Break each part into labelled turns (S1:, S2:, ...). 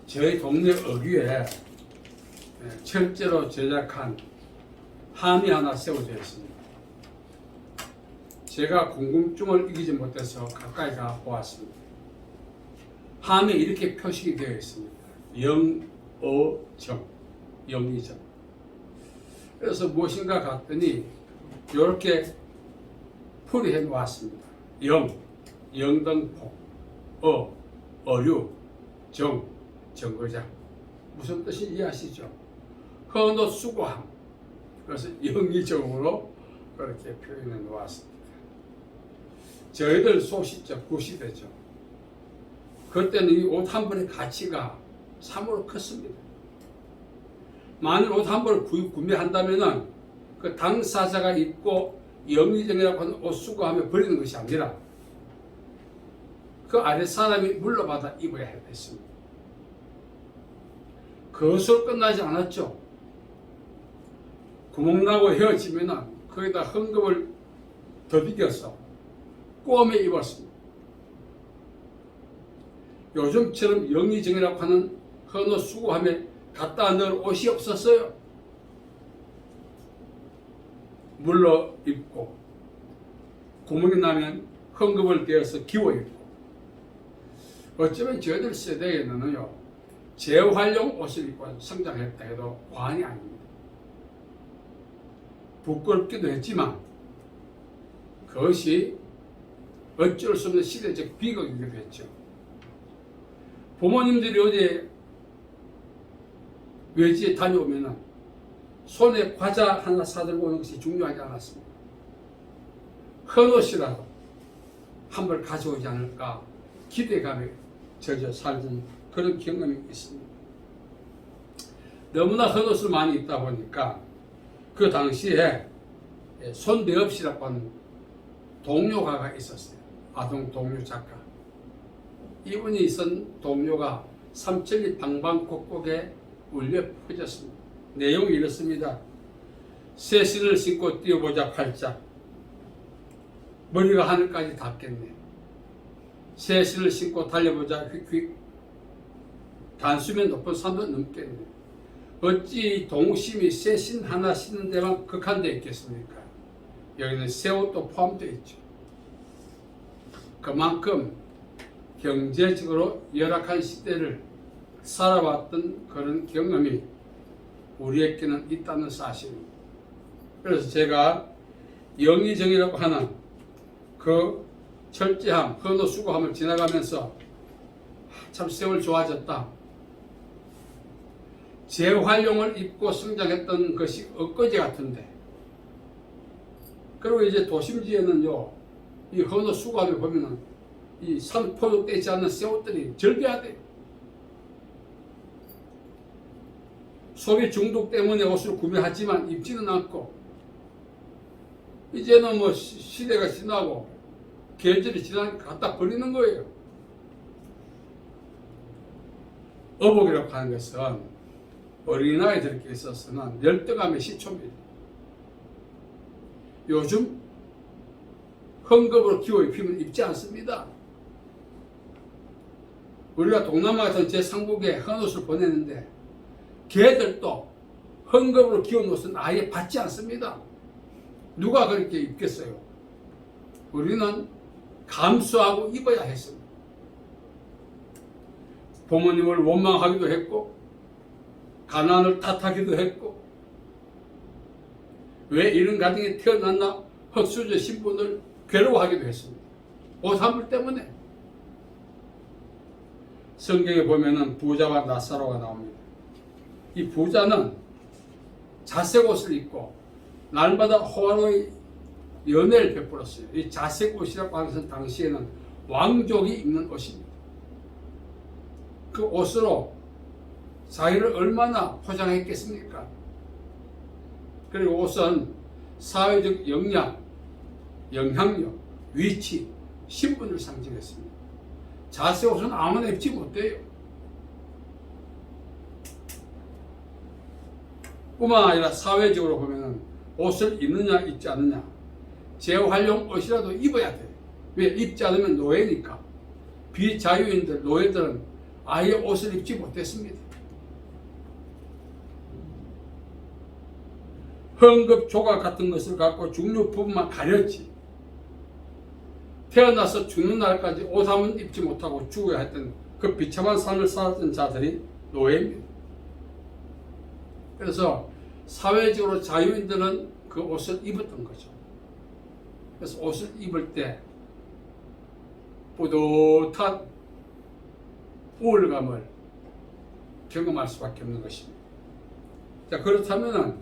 S1: 저희 동네 어귀에 철제로 제작한 함이 하나 세워져 있습니다. 제가 궁금증을 이기지 못해서 가까이 가 보았습니다. 함에 이렇게 표식이 되어 있습니다. 영어정, 영의정. 그래서 무엇인가 갔더니 이렇게 풀이해 놓았습니다. 영등포, 어류, 정거장. 무슨 뜻인지 이해하시죠? 헌옷 수고함. 그래서 영의정으로 그렇게 표현해 놓았습니다. 저희들 소시죠, 구시대죠. 그때는 이 옷 한 벌의 가치가 참으로 컸습니다. 만일 옷 한 벌을 구매한다면은 그 당사자가 입고 영의정이라고 하는 옷 수거하며 버리는 것이 아니라 그 아래 사람이 물러받아 입어야 했습니다. 그것으로 끝나지 않았죠. 구멍나고 헤어지면은 거기다 헝겊을 더비겨서 꼬매 입었습니다. 요즘처럼 영의정이라고 하는 헌옷 수거함에 갖다 넣을 옷이 없었어요. 물러 입고 구멍이 나면 헝겊을 떼어서 기워 입고. 어쩌면 저희들 세대에는요 재활용 옷을 입고 성장했다 해도 과언이 아닙니다. 부끄럽기도 했지만 그것이 어쩔 수 없는 시대적 비극이기도 했죠. 부모님들이 어제 외지에 다녀오면 손에 과자 하나 사들고 오는 것이 중요하지 않았습니다. 헌옷이라도 한 벌 가져오지 않을까 기대감에 젖어 살던 그런 경험이 있습니다. 너무나 헌옷을 많이 입다 보니까 그 당시에 손대업씨라고 하는 동료가가 있었어요. 아동 동료 작가. 이분이 쓴 동료가 삼천리 방방곡곡에 울려 퍼졌습니다. 내용이 이렇습니다. 새 신을 신고 뛰어보자 팔짝. 머리가 하늘까지 닿겠네. 새 신을 신고 달려보자 휙휙. 단수면 높은 산도 넘겠네. 어찌 동심이 새 신 하나 신는 데만 극한되어 있겠습니까? 여기는 새 옷도 포함되어 있죠. 그만큼 경제적으로 열악한 시대를 살아왔던 그런 경험이 우리에게는 있다는 사실입니다. 그래서 제가 영의정이라고 하는 그 철저함, 헌옷 수거함을 지나가면서 참 세월 좋아졌다. 재활용을 입고 성장했던 것이 엊그제 같은데, 그리고 이제 도심지에는요 이 헌옷 수거함을 보면은 이 산포도 떼지 않는 새 옷들이 절개하대요. 소비 중독 때문에 옷을 구매하지만 입지는 않고, 이제는 뭐 시대가 지나고 계절이 지나니까 갖다 버리는 거예요. 어복이라고 하는 것은 어린아이들에게 있어서는 열등감의 시초입니다. 요즘 헝겊으로 기워 입히면 입지 않습니다. 우리가 동남아 같은 제3국에 헌옷을 보내는데 걔들도 헝겊으로 기운 옷은 아예 받지 않습니다. 누가 그렇게 입겠어요? 우리는 감수하고 입어야 했습니다. 부모님을 원망하기도 했고 가난을 탓하기도 했고 왜 이런 가정에 태어났나 흙수저 신분을 괴로워하기도 했습니다. 옷 한 벌 때문에. 성경에 보면은 부자와 나사로가 나옵니다. 이 부자는 자색 옷을 입고 날마다 호화로이 연애를 베풀었어요. 이 자색 옷이라고 하는 것은 당시에는 왕족이 입는 옷입니다. 그 옷으로 자기를 얼마나 포장했겠습니까? 그리고 옷은 사회적 역량, 영향력, 위치, 신분을 상징했습니다. 자색 옷은 아무나 입지 못해요. 뿐만 아니라 사회적으로 보면 옷을 입느냐 입지 않느냐, 재활용 옷이라도 입어야 돼요. 왜? 입지 않으면 노예니까. 비자유인들, 노예들은 아예 옷을 입지 못했습니다. 헝겊 조각 같은 것을 갖고 중요 부분만 가렸지. 태어나서 죽는 날까지 옷 한 번 입지 못하고 죽어야 했던 그 비참한 삶을 살았던 자들이 노예입니다. 그래서 사회적으로 자유인들은 그 옷을 입었던 거죠. 그래서 옷을 입을 때 뿌듯한 우울감을 경험할 수밖에 없는 것입니다. 자, 그렇다면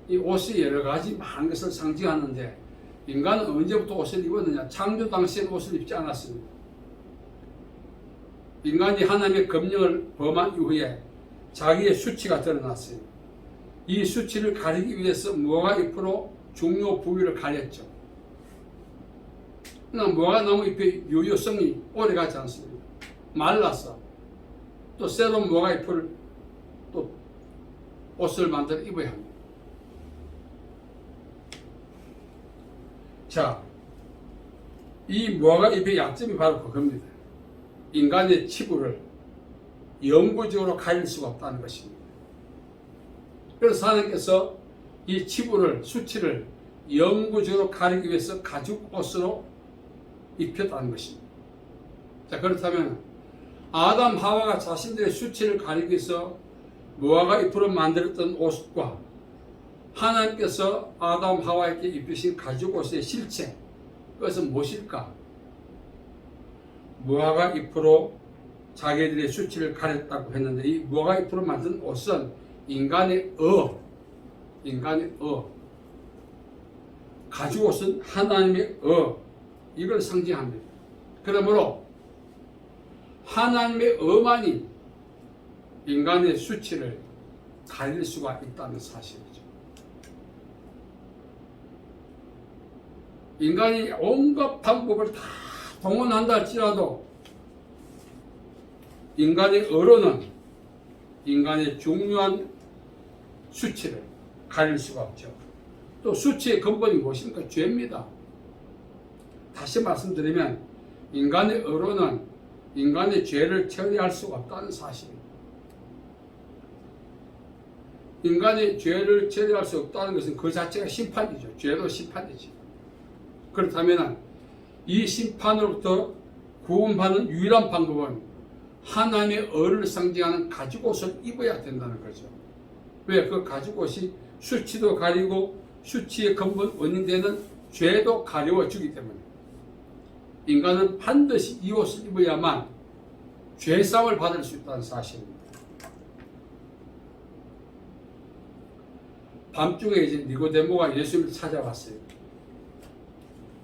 S1: 이 옷이 여러 가지 많은 것을 상징하는데 인간은 언제부터 옷을 입었느냐? 창조 당시엔 옷을 입지 않았습니다. 인간이 하나님의 검령을 범한 이후에 자기의 수치가 드러났어요. 이 수치를 가리기 위해서 무화과 잎으로 중요 부위를 가렸죠. 그러나 무화과 나무 잎의 유효성이 오래가지 않습니다. 말라서 또 새로운 무화과 잎을 또 옷을 만들어 입어야 합니다. 자, 이 무화과 잎의 약점이 바로 그겁니다. 인간의 치부를 영구적으로 가릴 수가 없다는 것입니다. 그래서 하나님께서 이 치부를, 수치를 영구적으로 가리기 위해서 가죽 옷으로 입혔다는 것입니다. 자, 그렇다면 아담 하와가 자신들의 수치를 가리기 위해서 무화과 잎으로 만들었던 옷과 하나님께서 아담 하와에게 입히신 가죽 옷의 실체, 그것은 무엇일까? 무화과 잎으로 자기들의 수치를 가렸다고 했는데 이 무화과 잎으로 만든 옷은 인간의 가죽 옷은 하나님의 이걸 상징합니다. 그러므로 하나님의 만이 인간의 수치를 가릴 수가 있다는 사실이죠. 인간이 온갖 방법을 다 동원한다 할지라도 인간의 어로는 인간의 중요한 수치를 가릴 수가 없죠. 또 수치의 근본이 무엇입니까? 죄입니다. 다시 말씀드리면 인간의 어로는 인간의 죄를 처리할 수가 없다는 사실입니다. 인간의 죄를 처리할 수 없다는 것은 그 자체가 심판이죠. 죄도 심판이죠. 그렇다면 이 심판으로부터 구원받는 유일한 방법은 하나님의 의를 상징하는 가죽옷을 입어야 된다는 거죠. 왜? 그 가죽옷이 수치도 가리고 수치의 근본 원인되는 죄도 가려워주기 때문에 인간은 반드시 이 옷을 입어야만 죄상을 받을 수 있다는 사실입니다. 밤중에 이제 니고데모가 예수님을 찾아왔어요.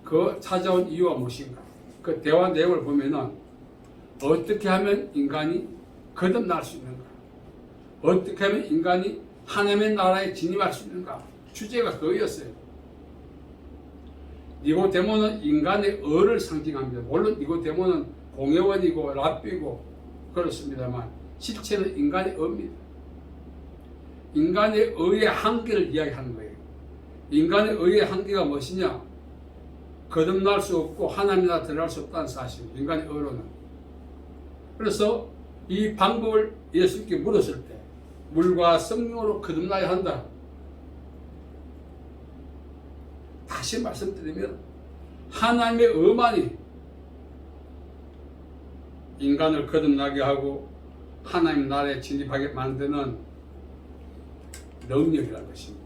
S1: 그 찾아온 이유가 무엇인가? 그 대화 내용을 보면은 어떻게 하면 인간이 거듭날 수 있는가? 어떻게 하면 인간이 하나님의 나라에 진입할 수 있는가? 주제가 그거였어요. 니고데모는 인간의 의를 상징합니다. 물론 니고데모는 공회원이고 랍비고 그렇습니다만 실체는 인간의 의입니다. 인간의 의의 한계를 이야기하는 거예요. 인간의 의의 한계가 무엇이냐? 거듭날 수 없고 하나님 나라 들어갈 수 없다는 사실, 인간의 의로는. 그래서 이 방법을 예수님께 물었을 때 물과 성령으로 거듭나야 한다. 다시 말씀드리면 하나님의 의만이 인간을 거듭나게 하고 하나님 나라에 진입하게 만드는 능력이라는 것입니다.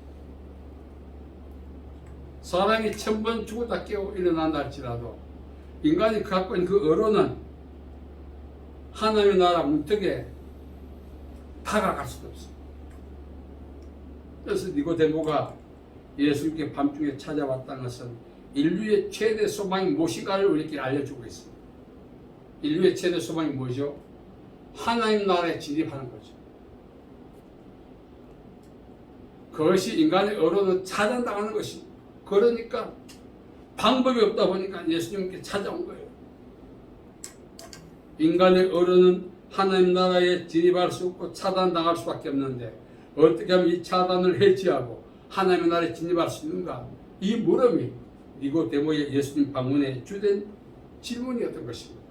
S1: 사람이 1000번 죽었다 깨고 일어난다 할지라도 인간이 갖고 있는 그 의로는 하나님의 나라 문턱에 다가갈 수도 없습니다. 그래서 니고데모가 예수님께 밤중에 찾아왔다는 것은 인류의 최대 소망이 무엇인가를 우리에게 알려주고 있습니다. 인류의 최대 소망이 뭐죠? 하나님 나라에 진입하는 거죠. 그것이 인간의 의로는 차단당하는 것입니다. 그러니까 방법이 없다 보니까 예수님께 찾아온 거예요. 인간의 의로는 하나님 나라에 진입할 수 없고 차단당할 수밖에 없는데 어떻게 하면 이 차단을 해지하고 하나님의 나라에 진입할 수 있는가? 이 물음이 니고데모의 예수님 방문의 주된 질문이었던 것입니다.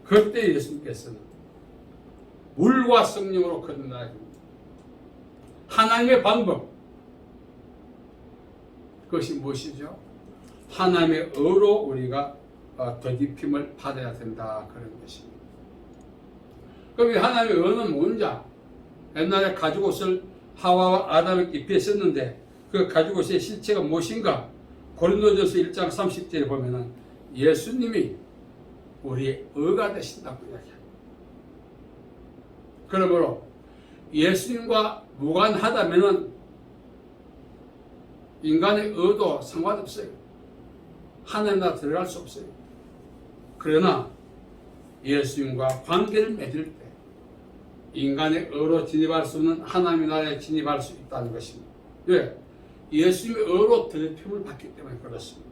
S1: 그때 예수님께서는 물과 성령으로 거듭나야 됩니다. 하나님의 방법, 그것이 무엇이죠? 하나님의 의로 우리가 더딥힘을 받아야 된다, 그런 것입니다. 그럼 이 하나님의 의는 뭔지? 옛날에 가죽옷을 하와와 아담에게 입혔었는데 그 가죽옷의 실체가 무엇인가? 고린도전서 1장 30절에 보면은 예수님이 우리의 의가 되신다고 이야기합니다. 그러므로 예수님과 무관하다면은 인간의 의도 상관없어요. 하나님 나라 들어갈 수 없어요. 그러나 예수님과 관계를 맺을 때 인간의 의로 진입할 수 없는 하나님의 나라에 진입할 수 있다는 것입니다. 왜? 예수님의 의로 더럽힘을 받기 때문에 그렇습니다.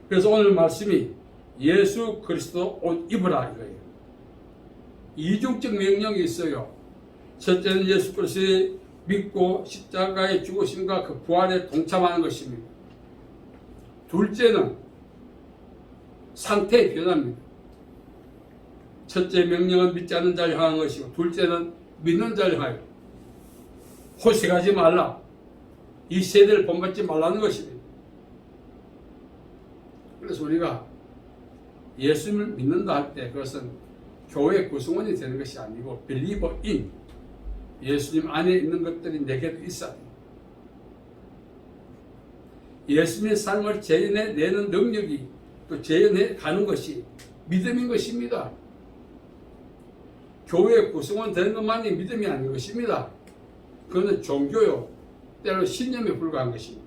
S1: 그래서 오늘 말씀이 예수 그리스도 옷 입으라 이거예요. 이중적 명령이 있어요. 첫째는 예수 그리스도의 믿고 십자가의 죽으심과 그 부활에 동참하는 것입니다. 둘째는 상태의 변화입니다. 첫째 명령은 믿지 않는 자를 향한 것이고 둘째는 믿는 자를 향하여 호색하지 말라. 이 세대를 본받지 말라는 것입니다. 그래서 우리가 예수님을 믿는다 할 때 그것은 교회 구성원이 되는 것이 아니고 believer in, 예수님 안에 있는 것들이 내게도 있어야 돼요. 예수님의 삶을 재현해내는 능력이 또 재현해 가는 것이 믿음인 것입니다. 교회 구성원 되는 것만이 믿음이 아닌 것입니다. 그것은 종교요, 때로 신념에 불과한 것입니다.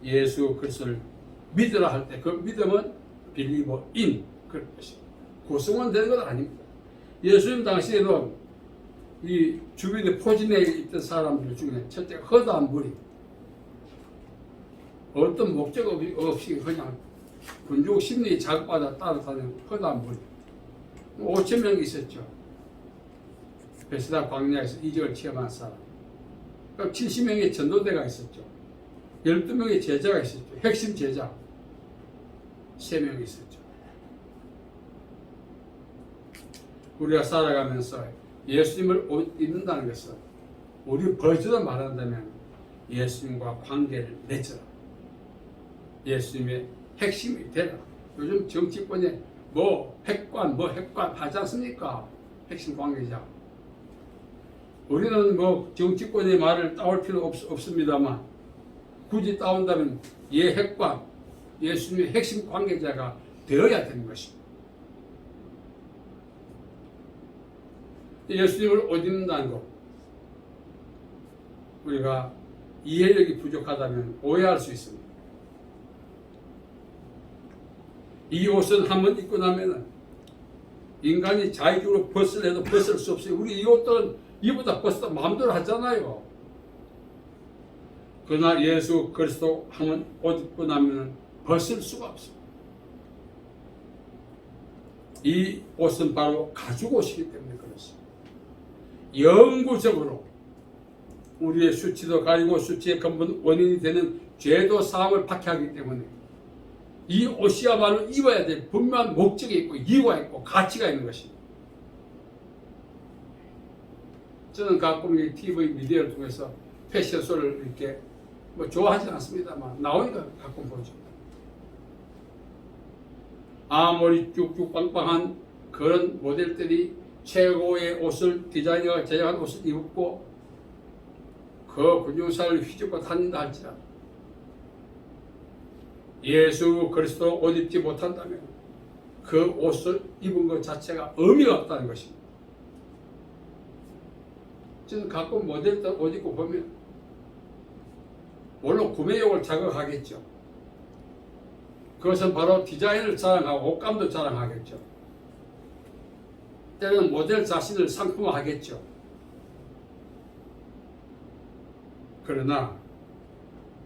S1: 예수 그리스도를 믿으라 할 때 그 믿음은 believer in 그런 것입니다. 구성원 되는 건 아닙니다. 예수님 당시에는 이 주변에 포진해 있던 사람들 중에 첫째가 허다한 무리, 어떤 목적 없이 그냥 군중 심리에 자극받아 따라다니는 허다한 무리 5,000명이 있었죠. 베스다 광야에서 이적을 체험한 사람. 그럼 70명의 전도대가 있었죠. 12명의 제자가 있었죠. 핵심 제자 3명이 있었죠. 우리가 살아가면서 예수님을 입는다는 것은 우리 버전을 말한다면 예수님과 관계를 맺어라. 예수님의 핵심이 되라. 요즘 정치권에 핵관 하지 않습니까? 핵심 관계자. 우리는 정치권의 말을 따올 필요 없습니다만 굳이 따온다면 핵관, 예수님의 핵심 관계자가 되어야 되는 것입니다. 예수님을 옷 입는다는 것, 우리가 이해력이 부족하다면 오해할 수 있습니다. 이 옷은 한번 입고 나면 인간이 자의적으로 벗으려도 벗을 수 없어요. 우리 이 옷들은 이보다 벗어도 마음대로 하잖아요. 그러나 예수 그리스도 한번 옷 입고 나면 벗을 수가 없습니다. 이 옷은 바로 가죽옷이기 때문에 그렇습니다. 영구적으로 우리의 수치도 가리고 수치의 근본 원인이 되는 죄도 사함을 박해하기 때문에 이 옷이야말로 입어야 될 분명한 목적이 있고 이유가 있고 가치가 있는 것입니다. 저는 가끔 이 TV 미디어를 통해서 패션쇼를 이렇게 좋아하지 않습니다만 나오니까 가끔 보죠. 아무리 쭉쭉 빵빵한 그런 모델들이 최고의 옷을 디자이너가 제작한 옷을 입고 그 군중사를 휘젓고 다닌다 할지라도 예수 그리스도 옷 입지 못한다면 그 옷을 입은 것 자체가 의미가 없다는 것입니다. 저는 가끔 모델들 옷 입고 보면 물론 구매욕을 자극하겠죠. 그것은 바로 디자인을 자랑하고 옷감도 자랑하겠죠. 때로는 모델 자신을 상품화하겠죠. 그러나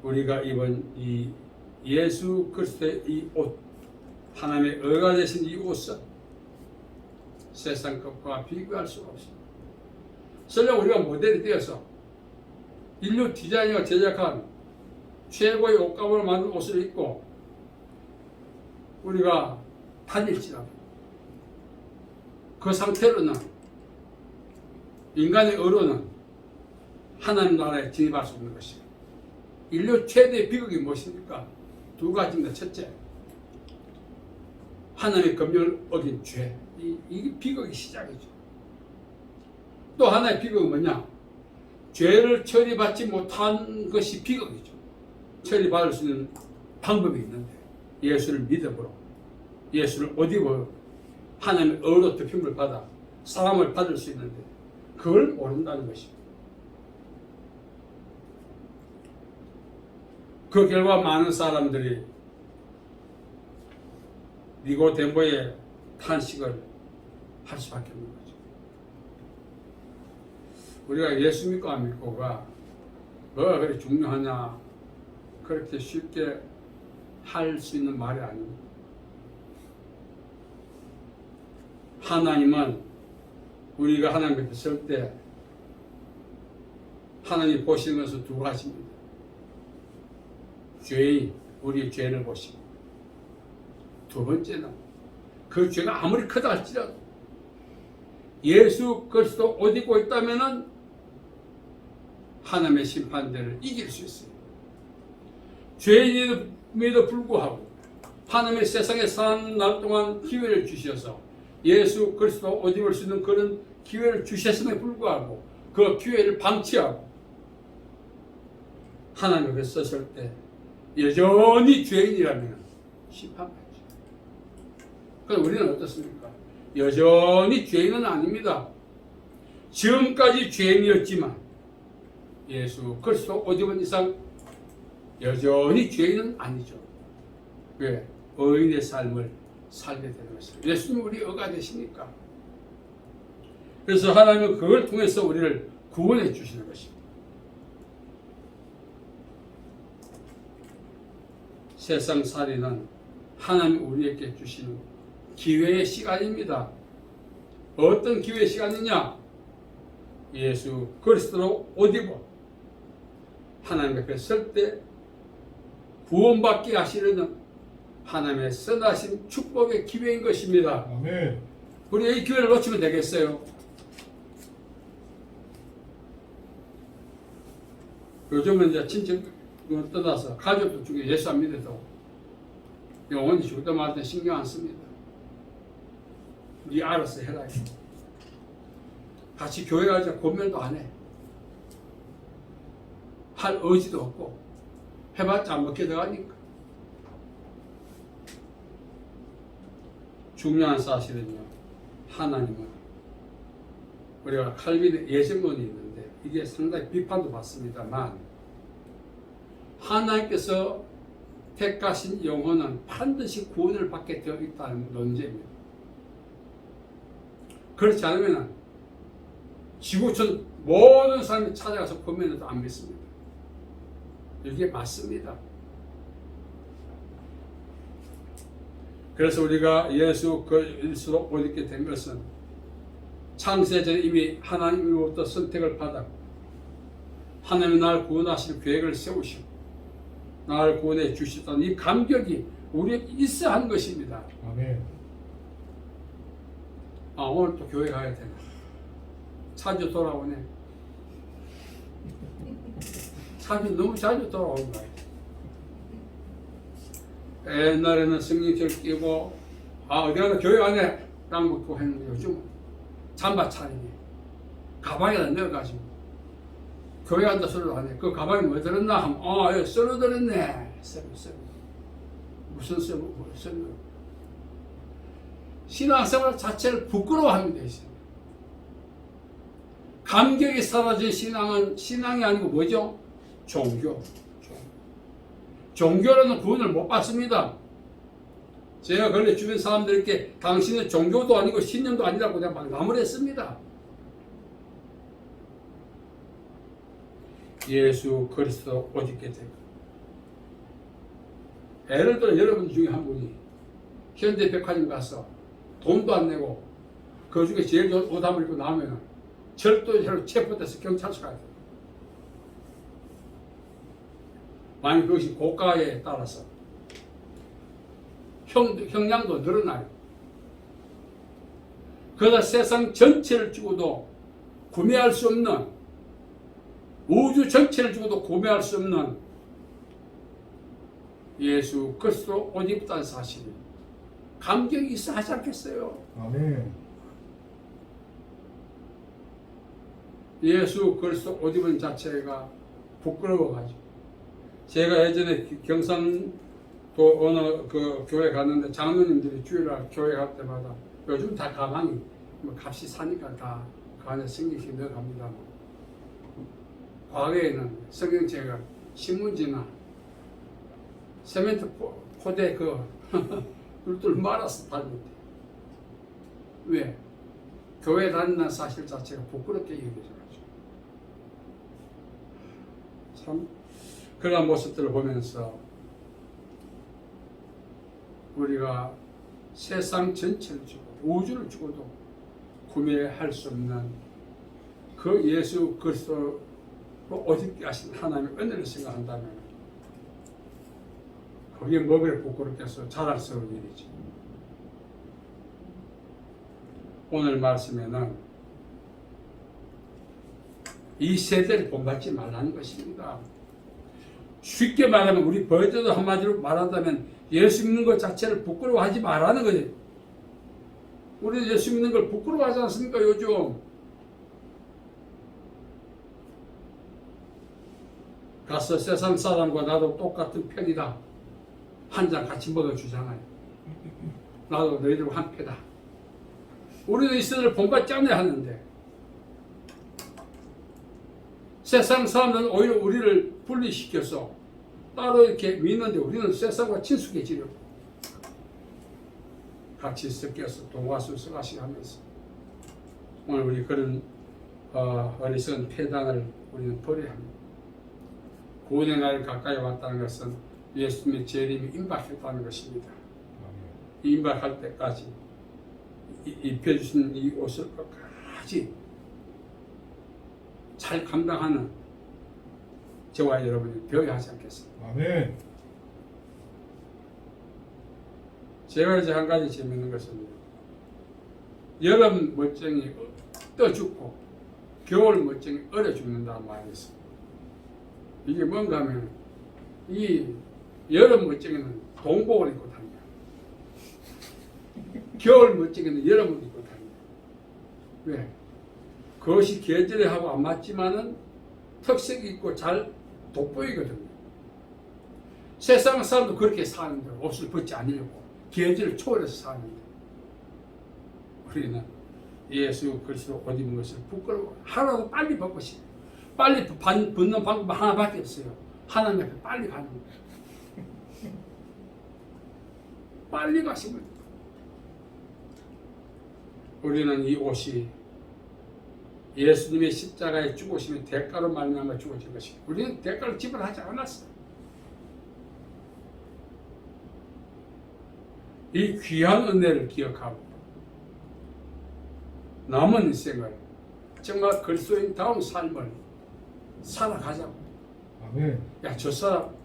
S1: 우리가 입은 이 예수 그리스도의 이 옷, 하나님의 의가 되신 이 옷은 세상 것과 비교할 수가 없습니다. 설령 우리가 모델이 되어서 인류 디자이너가 제작한 최고의 옷감으로 만든 옷을 입고 우리가 다닐지라도 그 상태로는 인간의 의로는 하나님 나라에 진입할 수 없는 것입니다. 인류 최대의 비극이 무엇입니까? 두 가지입니다. 첫째, 하나님의 법령을 어긴 죄. 이게 비극의 시작이죠. 또 하나의 비극은 뭐냐? 죄를 처리받지 못한 것이 비극이죠. 처리받을 수 있는 방법이 있는데 예수를 믿음으로 예수를 옷 입어 하나님의 의로 덮임을 받아 사함을 받을 수 있는데 그걸 모른다는 것입니다. 그 결과 많은 사람들이 니고데모의 탄식을 할 수밖에 없는 거죠. 우리가 예수 믿고 안 믿고가 뭐가 그렇게 중요하냐, 그렇게 쉽게 할 수 있는 말이 아닙니다. 하나님은 우리가 하나님 앞에 설 때 하나님 보시는 것은 두 가지입니다. 죄인, 우리의 죄를 보시고, 두 번째는 그 죄가 아무리 크다 할지라도 예수 그리스도 옷 입고 있다면은 하나님의 심판대를 이길 수 있어요. 죄인임에도 불구하고 하나님의 세상에 사는 날 동안 기회를 주셔서 예수 그리스도 옷 입을 수 있는 그런 기회를 주셨음에 불구하고 그 기회를 방치하고 하나님 앞에 섰을 때 여전히 죄인이라면 심판받죠. 그럼 우리는 어떻습니까? 여전히 죄인은 아닙니다. 지금까지 죄인이었지만 예수 그리스도 옷 입은 이상 여전히 죄인은 아니죠. 왜? 의인의 삶을 살게 되는 것입니다. 예수님이 우리 의가 되시니까. 그래서 하나님은 그걸 통해서 우리를 구원해 주시는 것입니다. 세상살이는 하나님 우리에게 주시는 기회의 시간입니다. 어떤 기회의 시간이냐? 예수 그리스도로 옷 입어 하나님 앞에 설 때 구원받게 하시려는 하나님의 선하신 축복의 기회인 것입니다.
S2: 아멘.
S1: 우리 이 기회를 놓치면 되겠어요? 요즘은 이제 친척 떠나서 가족들 중에 예수 안 믿어도 영원히 죽을 때마다 신경 안 씁니다. 네 알아서 해라. 같이 교회 가자 고면도 안 해. 할 의지도 없고 해봤자 안 먹게 들어가니까. 중요한 사실은요, 하나님은 우리가 칼빈의 예정론이 있는데 이게 상당히 비판도 받습니다만 하나님께서 택하신 영혼은 반드시 구원을 받게 되어 있다는 논제입니다. 그렇지 않으면 지구촌 모든 사람이 찾아가서 보면 안 믿습니다. 이게 맞습니다. 그래서 우리가 예수 그리스도로 옷 입게 된 것은 창세전에 이미 하나님으로부터 선택을 받았고 하나님이 나를 구원하실 계획을 세우시고 나를 구원해 주셨다는 이 감격이 우리에게 있어야 하는 것입니다.
S2: 아멘.
S1: 아, 오늘 또 교회 가야 되나? 자주 돌아오네. 너무 자주 돌아오는 거예요. 옛날에는 성령절 끼고 어디 가나 교회 안에 땅 묻고 했는데 요즘 잠바 차리니 가방에다 넣어가지고 교회 간다 소리도 안 해. 그 가방에 뭐 들었나 하면 여기 썰어 들었네. 썰어. 무슨 썰어? 신앙생활 자체를 부끄러워하는 데 있어요. 감격이 사라진 신앙이 아니고 뭐죠? 종교. 종교로는 구원을 못 받습니다. 제가 근래 주변 사람들에게 당신은 종교도 아니고 신념도 아니라고 내가 막 나무랬습니다. 예수 그리스도 옷 입게 되고 예를 들어 여러분 중에 한 분이 현대백화점 가서 돈도 안 내고 그 중에 제일 좋은 옷 한번 입고 나오면 절도죄로 체포돼서 경찰서 가야 돼요. 만약 그것이 고가에 따라서 형량도 늘어나요. 그러다 세상 전체를 주고도 구매할 수 없는, 우주 전체를 주고도 구매할 수 없는 예수 그리스도 옷 입었다는 사실이 감격이 있어 하지 않겠어요?
S2: 아멘.
S1: 예수 그리스도 옷 입은 자체가 부끄러워가지고, 제가 예전에 경상도 어느 그 교회 갔는데 장로님들이 주일날 교회 갈 때마다, 요즘 다 가방이 뭐 값이 사니까 다 그 안에 성경책 넣어갑니다. 과거에는 성경책을 신문지나 세멘트 포대 그 뚫뚫 말아서 다녔대. 왜? 교회 다니는 사실 자체가 부끄럽게 여겨져가지고. 참 그런 모습들을 보면서 우리가 세상 전체를 주고 우주를 주고도 구매할 수 없는 그 예수 그리스도로 옷 입게 하신 하나님의 은혜를 생각한다면 그게 뭐를 부끄럽겠어? 자랑스러운 일이지. 오늘 말씀에는 이 세대를 본받지 말라는 것입니다. 쉽게 말하면 우리 버저도 한마디로 말한다면 예수 믿는 것 자체를 부끄러워하지 말라는 거예요. 우리 예수 믿는 걸 부끄러워하지 않습니까 요즘? 가서 세상 사람과 나도 똑같은 편이다. 한 잔 같이 먹어주잖아요. 나도 너희들과 한 패다. 우리도 이 세대를 본받지 않아야 하는데 세상 사람들은 오히려 우리를 분리시켜서 따로 이렇게 믿는데 우리는 세상과 친숙해지려고 같이 섞여서 동화수 써가시 하면서 오늘 우리 그런 어리석은 폐단을 우리는 버려야 합니다. 구원의 날이 가까이 왔다는 것은 예수님의 재림이 임박했다는 것입니다. 이 임박할 때까지 입혀주신 이 옷을 끝까지 잘 감당하는 저와 여러분이 되어야 하지 않겠습니까?
S2: 아멘.
S1: 제가 이제 한 가지 재밌는 것은 여름 멋쟁이 떠 죽고 겨울 멋쟁이 얼어 죽는다는 말이 있습니다. 이게 뭔가 하면 이 여름 멋쟁이는 동복을 입고 다닙니다. 겨울 멋쟁이는 여름을 입고 다닙니다. 왜? 그것이 계절에 하고 안 맞지만은 특색이 있고 잘 돋보이거든요. 세상 사람도 그렇게 사는데 옷을 벗지 않으려고 계절을 초월해서 사는데 우리는 예수 그리스도 옷 입은 것을 부끄러워 하루라도 빨리 벗고 싶어요. 빨리 벗는 방법 하나밖에 없어요. 하나님 앞에 빨리 가는 거예요. 빨리 가시면 우리는 이 옷이 예수님의 십자가에 죽으시면 대가로 말미암아 죽어진 것이 우리는 대가를 지불하지 않았어요. 이 귀한 은혜를 기억하고 남은 인생을 정말 그리스도인다운 삶을 살아가자고.
S2: 아멘.
S1: 야, 저 사람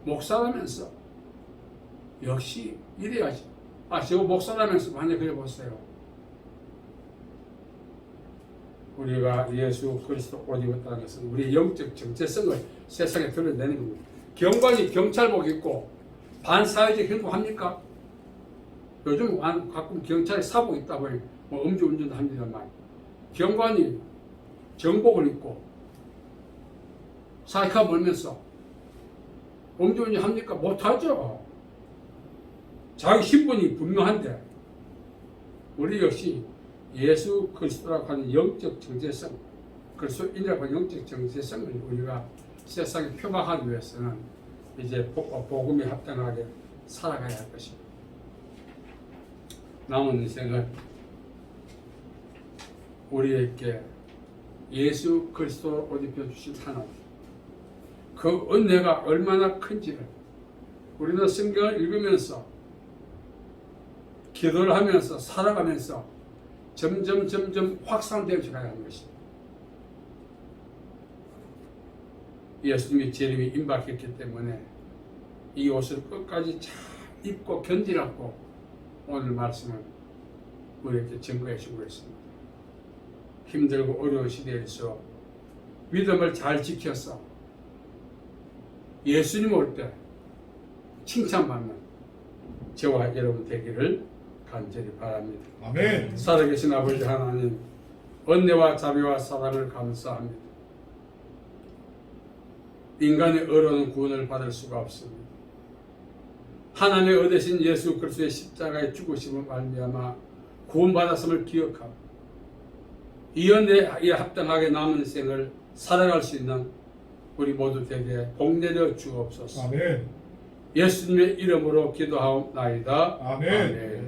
S1: 목사라면서 역시 이래야지. 저 목사라면서 많이 그래 보세요. 우리가 예수 그리스도 옷 입었다는 것은 우리의 영적 정체성을 세상에 드러내는 겁니다. 경관이 경찰복 입고 반사회적 행동합니까? 요즘 가끔 경찰이 사복 있다고 뭐 음주운전도 합니다만 경관이 정복을 입고 사이카 몰면서 음주운전 합니까? 못하죠. 자기 신분이 분명한데 우리 역시 예수 그리스도라고 하는 영적 정체성, 그리스도인이라고 하는 영적 정체성을 우리가 세상에 표방하기 위해서는 이제 복음에 합당하게 살아가야 할 것입니다. 남은 인생을 우리에게 예수 그리스도 옷 입혀주신 하나님, 그 은혜가 얼마나 큰지를 우리는 성경을 읽으면서 기도를 하면서 살아가면서 점점 확산되어 가야 하는 것입니다. 예수님의 재림이 임박했기 때문에 이 옷을 끝까지 잘 입고 견디라고 오늘 말씀은 우리에게 증거해 주고 있습니다. 힘들고 어려운 시대에서 믿음을 잘 지켜서 예수님 올 때 칭찬받는 저와 여러분 되기를 간절히 바랍니다.
S2: 아멘.
S1: 살아계신 아버지 하나님, 은혜와 자비와 사랑을 감사합니다. 인간의 의로는 구원을 받을 수가 없습니다. 하나님의 어되신 예수 그리스도의 십자가의 죽으심을 말미암아 구원받았음을 기억하고 이 은혜에 합당하게 남은 생을 살아갈 수 있는 우리 모두 되게 복 내려 주옵소서.
S2: 아멘.
S1: 예수님의 이름으로 기도하옵나이다.
S2: 아멘.
S1: 아멘.